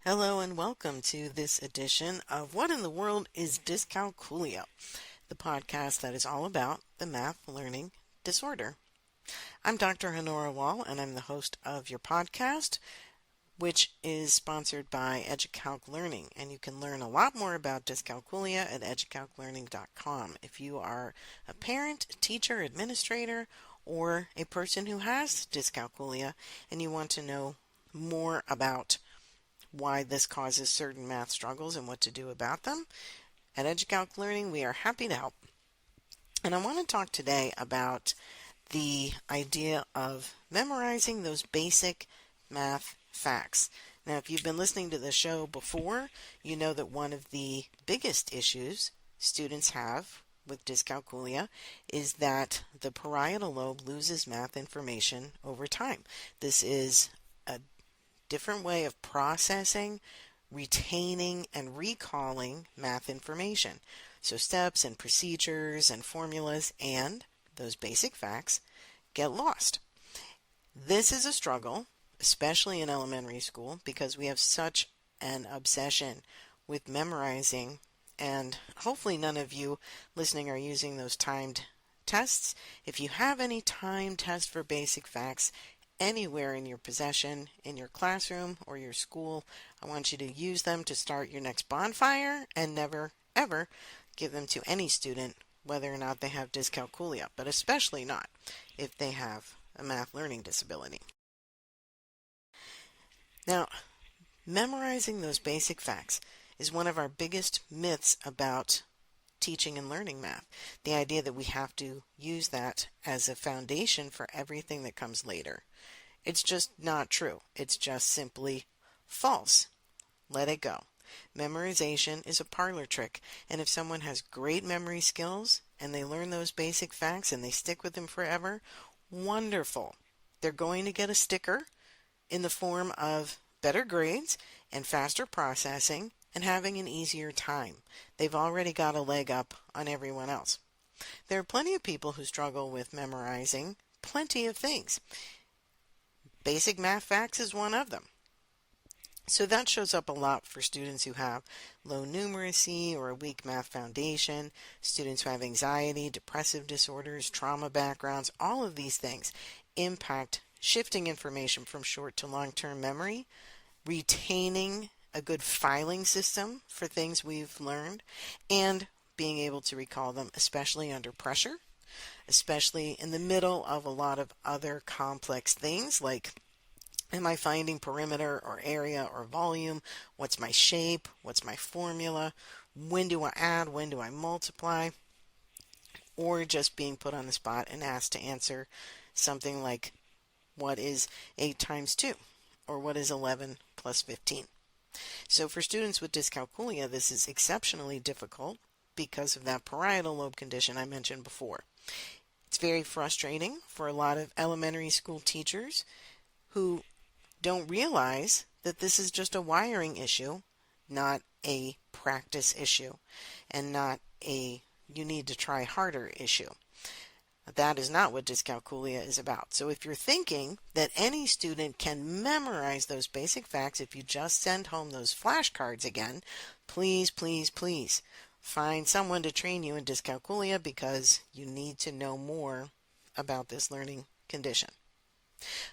Hello and welcome to this edition of What in the World is Dyscalculia, the podcast that is all about the math learning disorder. I'm Dr. Honora Wall, and I'm the host of your podcast, which is sponsored by EduCalc Learning. And you can learn a lot more about dyscalculia at educalclearning.com. If you are a parent, teacher, administrator, or a person who has dyscalculia and you want to know more about why this causes certain math struggles and what to do about them, at EduCalc Learning, we are happy to help. And I want to talk today about the idea of memorizing those basic math facts. Now, if you've been listening to the show before, you know that one of the biggest issues students have with dyscalculia is that the parietal lobe loses math information over time. This is a different way of processing, retaining, and recalling math information. So steps and procedures and formulas and those basic facts get lost. This is a struggle, especially in elementary school, because we have such an obsession with memorizing, and hopefully none of you listening are using those timed tests. If you have any timed test for basic facts anywhere in your possession, in your classroom or your school, I want you to use them to start your next bonfire and never, ever give them to any student, whether or not they have dyscalculia, but especially not if they have a math learning disability. Now, memorizing those basic facts is one of our biggest myths about teaching and learning math. The idea that we have to use that as a foundation for everything that comes later. It's just not true. It's just simply false. Let it go. Memorization is a parlor trick, and if someone has great memory skills and they learn those basic facts and they stick with them forever, wonderful. They're going to get a sticker in the form of better grades and faster processing and having an easier time. They've already got a leg up on everyone else. There are plenty of people who struggle with memorizing plenty of things. Basic math facts is one of them. So that shows up a lot for students who have low numeracy or a weak math foundation, students who have anxiety, depressive disorders, trauma backgrounds. All of these things impact shifting information from short to long-term memory, retaining a good filing system for things we've learned, and being able to recall them, especially under pressure, especially in the middle of a lot of other complex things like, am I finding perimeter or area or volume? What's my shape? What's my formula? When do I add? When do I multiply? Or just being put on the spot and asked to answer something like, what is 8 times 2? Or what is 11 plus 15? So for students with dyscalculia, this is exceptionally difficult because of that parietal lobe condition I mentioned before. It's very frustrating for a lot of elementary school teachers who don't realize that this is just a wiring issue, not a practice issue, and not a you need to try harder issue. That is not what dyscalculia is about. So if you're thinking that any student can memorize those basic facts if you just send home those flashcards again, please, please, please find someone to train you in dyscalculia because you need to know more about this learning condition.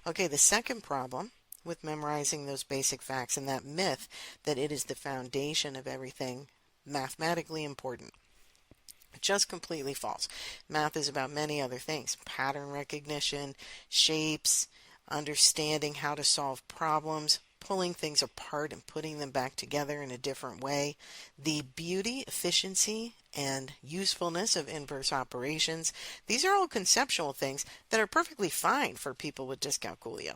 Okay, the second problem with memorizing those basic facts and that myth that it is the foundation of everything mathematically important. Just completely false. Math is about many other things. Pattern recognition, shapes, understanding how to solve problems, pulling things apart and putting them back together in a different way. The beauty, efficiency, and usefulness of inverse operations. These are all conceptual things that are perfectly fine for people with dyscalculia.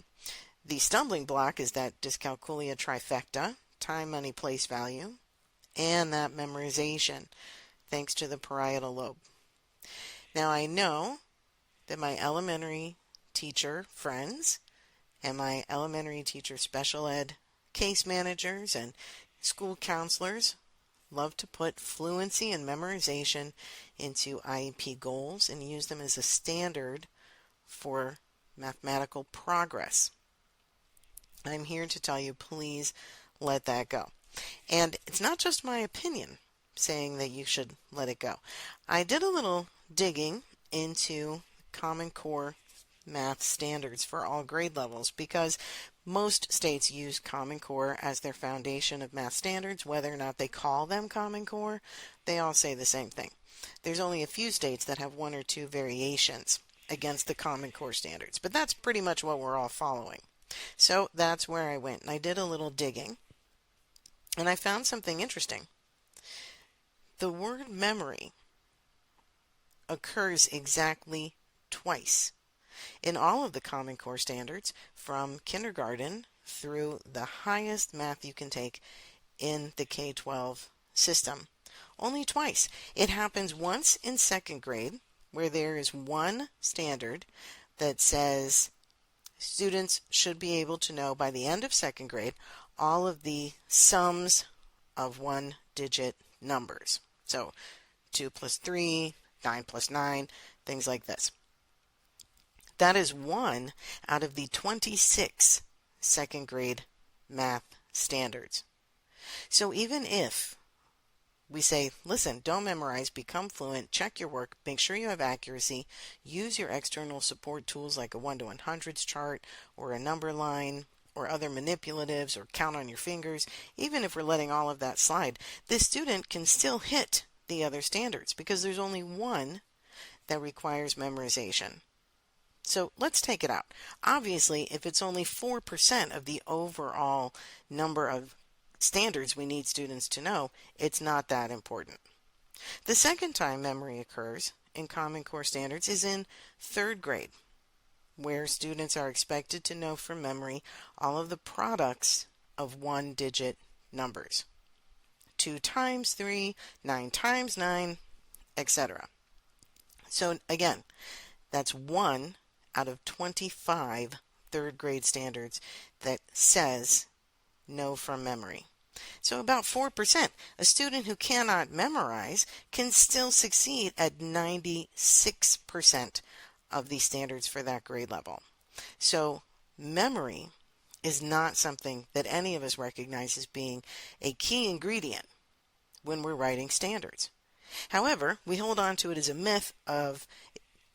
The stumbling block is that dyscalculia trifecta, time, money, place, value, and that memorization, thanks to the parietal lobe. Now I know that my elementary teacher friends and my elementary teacher special ed case managers and school counselors love to put fluency and memorization into IEP goals and use them as a standard for mathematical progress. I'm here to tell you, please let that go. And it's not just my opinion saying that you should let it go. I did a little digging into Common Core math standards for all grade levels because most states use Common Core as their foundation of math standards. Whether or not they call them Common Core, they all say the same thing. There's only a few states that have one or two variations against the Common Core standards, but that's pretty much what we're all following. So that's where I went, and I did a little digging, and I found something interesting. The word memory occurs exactly twice in all of the Common Core standards, from kindergarten through the highest math you can take in the K-12 system. Only twice. It happens once in second grade, where there is one standard that says students should be able to know by the end of second grade all of the sums of one-digit numbers. So 2 plus 3, 9 plus 9, things like this. That is one out of the 26 second grade math standards. So even if we say, listen, don't memorize, become fluent, check your work, make sure you have accuracy, use your external support tools like a 1 to 100s chart or a number line or other manipulatives or count on your fingers, even if we're letting all of that slide, this student can still hit the other standards because there's only one that requires memorization. So let's take it out. Obviously, if it's only 4% of the overall number of standards we need students to know, it's not that important. The second time memory occurs in Common Core standards is in third grade, where students are expected to know from memory all of the products of one-digit numbers. 2 times 3, 9 times 9, etc. So again, that's one out of 25 third grade standards that says know from memory. So about 4%. A student who cannot memorize can still succeed at 96% of the standards for that grade level. So memory is not something that any of us recognize as being a key ingredient when we're writing standards. However, we hold on to it as a myth of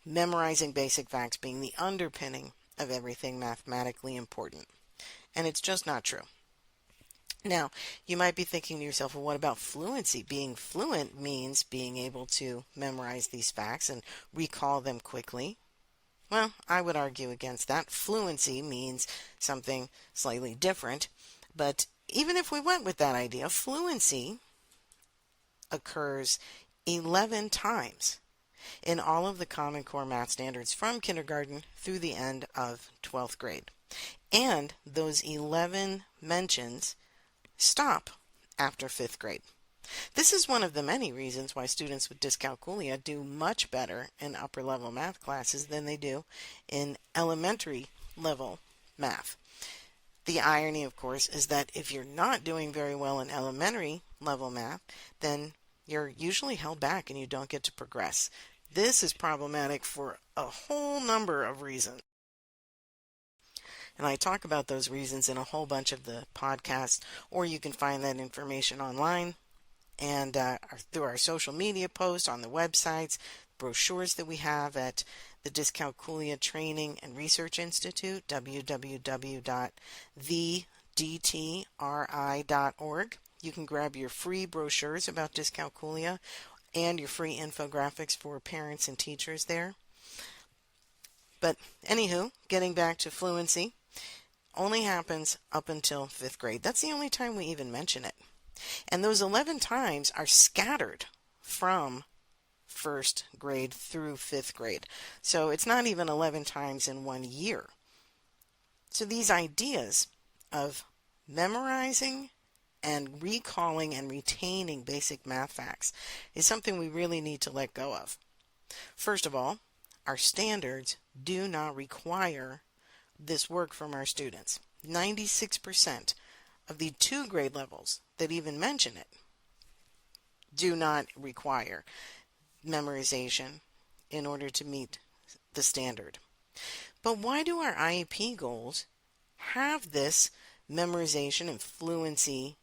memorizing basic facts being the underpinning of everything mathematically important. And it's just not true. Now, you might be thinking to yourself, well, what about fluency? Being fluent means being able to memorize these facts and recall them quickly. Well, I would argue against that. Fluency means something slightly different. But even if we went with that idea, fluency occurs 11 times in all of the Common Core math standards from kindergarten through the end of 12th grade. And those 11 mentions stop after 5th grade. This is one of the many reasons why students with dyscalculia do much better in upper level math classes than they do in elementary level math. The irony, of course, is that if you're not doing very well in elementary level math, then you're usually held back and you don't get to progress. This is problematic for a whole number of reasons. And I talk about those reasons in a whole bunch of the podcasts, or you can find that information online and through our social media posts, on the websites, brochures that we have at the Dyscalculia Training and Research Institute, www.thedtri.org. You can grab your free brochures about dyscalculia and your free infographics for parents and teachers there. But anywho, getting back to fluency, only happens up until 5th grade. That's the only time we even mention it. And those 11 times are scattered from 1st grade through 5th grade. So it's not even 11 times in 1 year. So these ideas of memorizing and recalling and retaining basic math facts is something we really need to let go of. First of all, our standards do not require this work from our students. 96% of the 2 grade levels that even mention it do not require memorization in order to meet the standard. But why do our IEP goals have this memorization and fluency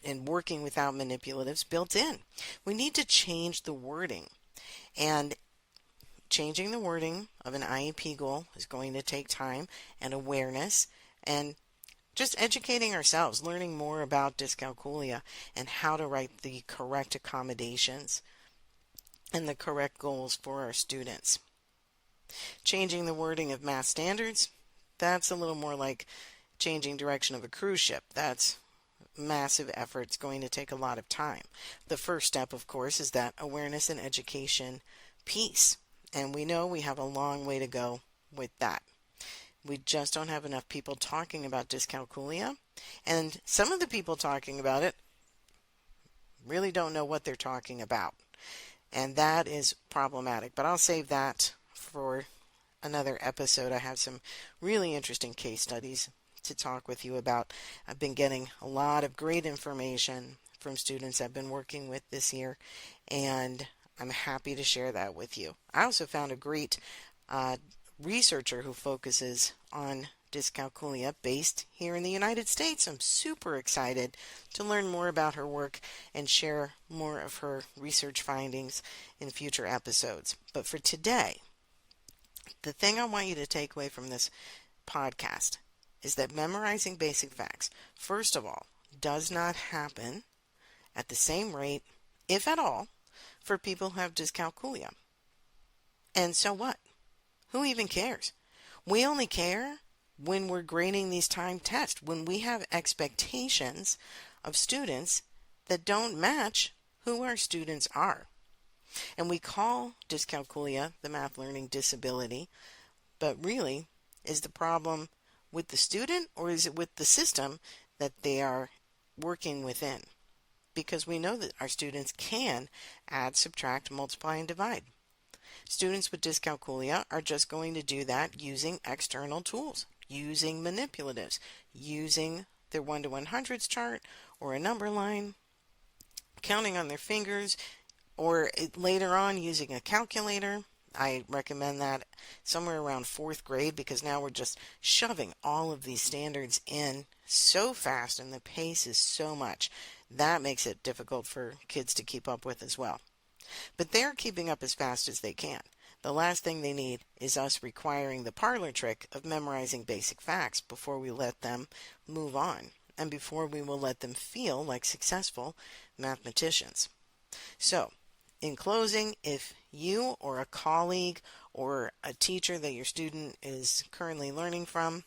and working without manipulatives built in. We need to change the wording. And changing the wording of an IEP goal is going to take time and awareness and just educating ourselves, learning more about dyscalculia and how to write the correct accommodations and the correct goals for our students. Changing the wording of math standards, that's a little more like changing direction of a cruise ship. That's massive effort. It's going to take a lot of time. The first step, of course, is that awareness and education piece. And we know we have a long way to go with that. We just don't have enough people talking about dyscalculia. And some of the people talking about it really don't know what they're talking about. And that is problematic. But I'll save that for another episode. I have some really interesting case studies to talk with you about. I've been getting a lot of great information from students I've been working with this year, and I'm happy to share that with you. I also found a great researcher who focuses on dyscalculia based here in the United States. I'm super excited to learn more about her work and share more of her research findings in future episodes. But for today, the thing I want you to take away from this podcast is that memorizing basic facts, first of all, does not happen at the same rate, if at all, for people who have dyscalculia. And so what? Who even cares? We only care when we're grading these timed tests, when we have expectations of students that don't match who our students are. And we call dyscalculia the math learning disability, but really, is the problem with the student, or is it with the system that they are working within? Because we know that our students can add, subtract, multiply, and divide. Students with dyscalculia are just going to do that using external tools, using manipulatives, using their 1 to 100s chart or a number line, counting on their fingers, or later on using a calculator. I recommend that somewhere around 4th grade, because now we're just shoving all of these standards in so fast and the pace is so much. That makes it difficult for kids to keep up with as well. But they're keeping up as fast as they can. The last thing they need is us requiring the parlor trick of memorizing basic facts before we let them move on and before we will let them feel like successful mathematicians. So, in closing, if you or a colleague or a teacher that your student is currently learning from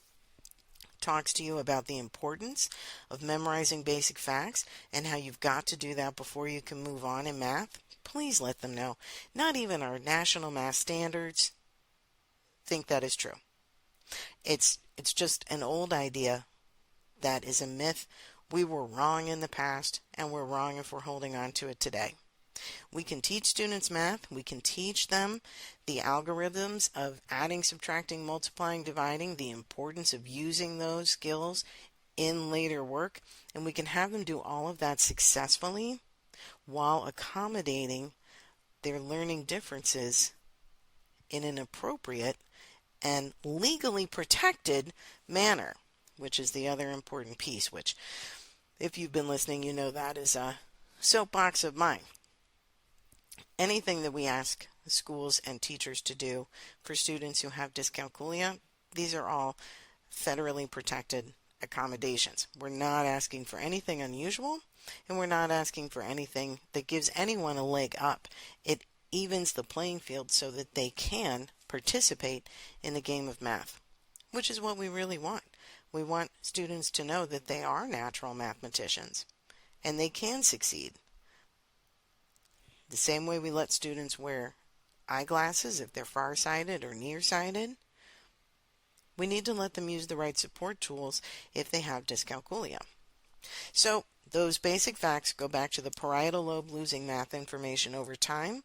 talks to you about the importance of memorizing basic facts and how you've got to do that before you can move on in math, please let them know. Not even our national math standards think that is true. It's just an old idea that is a myth. We were wrong in the past, and we're wrong if we're holding on to it today. We can teach students math. We can teach them the algorithms of adding, subtracting, multiplying, dividing, the importance of using those skills in later work, and we can have them do all of that successfully while accommodating their learning differences in an appropriate and legally protected manner, which is the other important piece, which, if you've been listening, you know that is a soapbox of mine. Anything that we ask schools and teachers to do for students who have dyscalculia, these are all federally protected accommodations. We're not asking for anything unusual, and we're not asking for anything that gives anyone a leg up. It evens the playing field so that they can participate in the game of math, which is what we really want. We want students to know that they are natural mathematicians and they can succeed. The same way we let students wear eyeglasses if they're farsighted or nearsighted, we need to let them use the right support tools if they have dyscalculia. So those basic facts go back to the parietal lobe losing math information over time.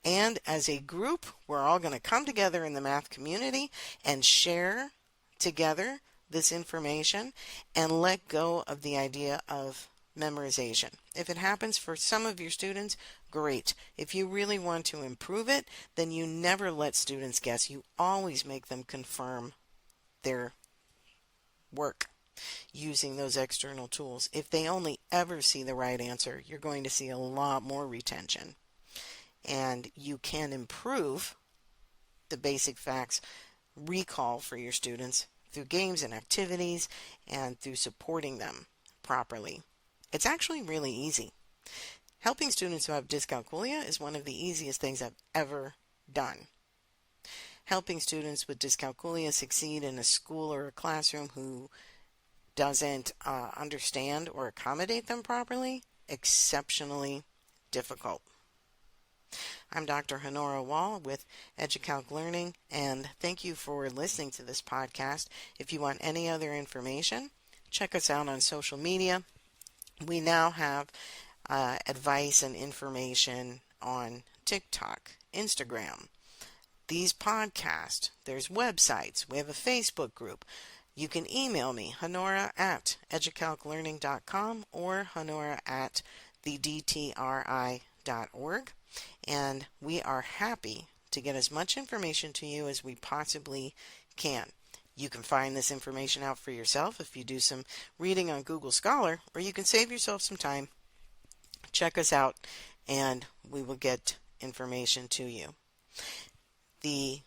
And as a group, we're all going to come together in the math community and share together this information and let go of the idea of memorization. If it happens for some of your students, great. If you really want to improve it, then you never let students guess. You always make them confirm their work. using those external tools. If they only ever see the right answer, you're going to see a lot more retention. And you can improve the basic facts recall for your students through games and activities and through supporting them properly. It's actually really easy. Helping students who have dyscalculia is one of the easiest things I've ever done. Helping students with dyscalculia succeed in a school or a classroom who doesn't understand or accommodate them properly, exceptionally difficult. I'm Dr. Honora Wall with EduCalc Learning, and thank you for listening to this podcast. If you want any other information, check us out on social media. We now have advice and information on TikTok, Instagram, these podcasts, there's websites, we have a Facebook group. You can email me, honora@educalclearning.com or honora@thedtri.org. And we are happy to get as much information to you as we possibly can. You can find this information out for yourself if you do some reading on Google Scholar, or you can save yourself some time. Check us out, and we will get information to you. The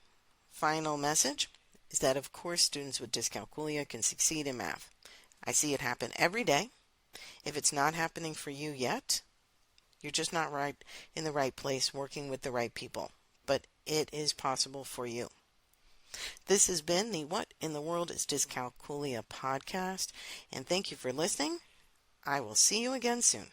final message is that, of course, students with dyscalculia can succeed in math. I see it happen every day. If it's not happening for you yet, you're just not right in the right place working with the right people. But it is possible for you. This has been the What in the World is Dyscalculia podcast, and thank you for listening. I will see you again soon.